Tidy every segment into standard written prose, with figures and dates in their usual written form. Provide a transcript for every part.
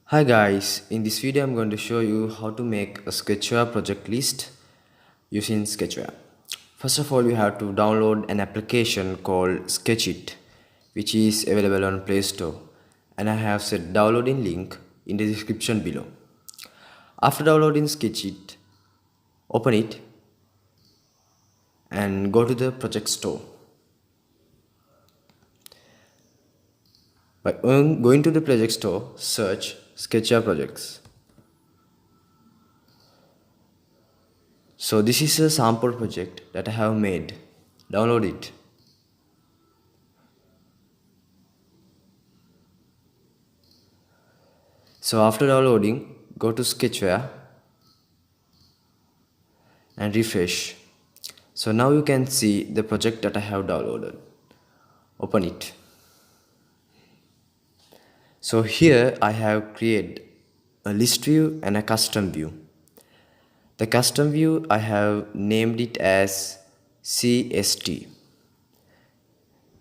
Hi guys, in this video I'm going to show you how to make a Sketchware project list using Sketchware. First of all, you have to download an application called Sketchit, which is available on Play Store, and I have set downloading link in the description below. After downloading Sketchit, open it and go to the project store. By going to the project store, search Sketchware projects. So this is a sample project that I have made. Download it. So after downloading, go to Sketchware and refresh. So now you can see the project that I have downloaded. Open it. So here I have created a list view and a custom view. The custom view I have named it as CST.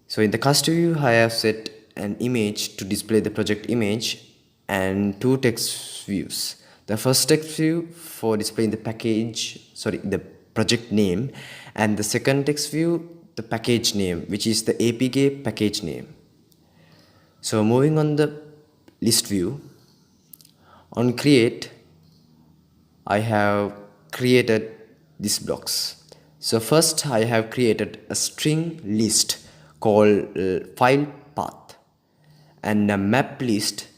So in the custom view I have set an image to display the project image and two text views. The first text view for displaying the the project name, and the second text view the package name, which is the APK package name. So moving on the list view, on create I have created these blocks. So first I have created a string list called file path and a map list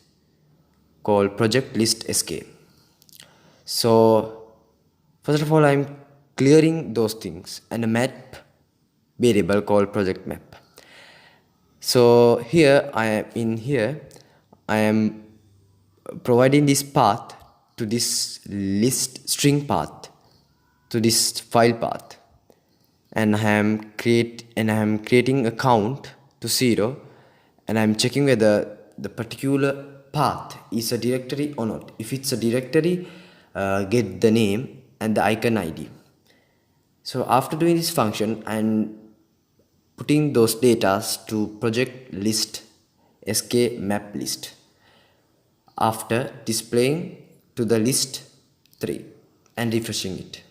called project list sk. So first of all I'm clearing those things, and a map variable called project map. So here I am providing this path to this list string path to this file path, and I am creating a count to 0, and I am checking whether the particular path is a directory or not. If it's a directory, get the name and the icon ID. So after doing this function, I'm putting those data to project list sk map list after displaying to the list 3 and refreshing it.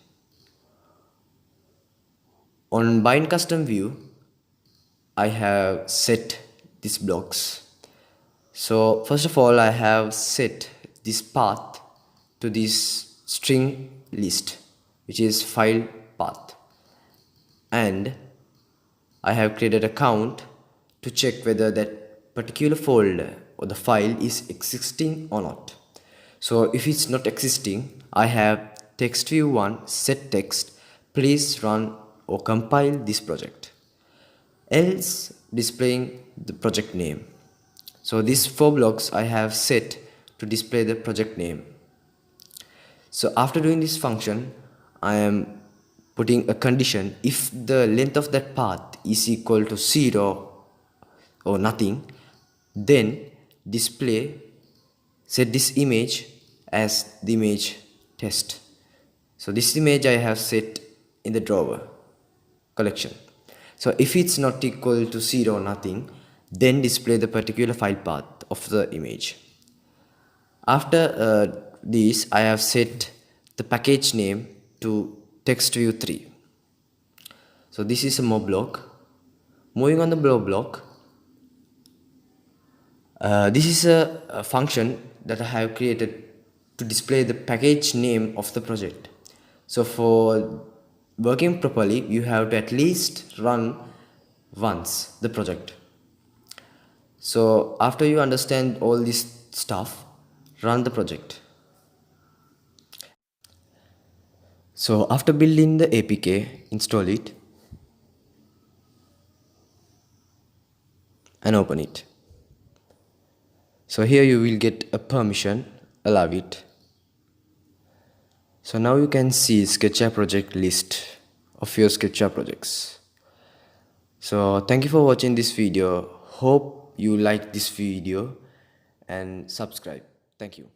On bind custom view I have set these blocks. So first of all I have set this path to this string list, which is file path, and I have created a count to check whether that particular folder or the file is existing or not. So if it's not existing, I have text view 1 set text, please run or compile this project, else displaying the project name. So these 4 blocks I have set to display the project name. So after doing this function, I am putting a condition: if the length of that path is equal to 0 or nothing, then set this image as the image test. So this image I have set in the drawer collection. So if it's not equal to 0 or nothing, then display the particular file path of the image. After this I have set the package name to text view 3. So this is a more block. Moving on the block, this is a function that I have created to display the package name of the project. So for working properly, you have to at least run once the project. So after you understand all this stuff, run the project. So after building the APK, install it and open it. So here you will get a permission, allow it. So now you can see Sketchware project list of your Sketchware projects. So thank you for watching this video. Hope you like this video and subscribe. Thank you.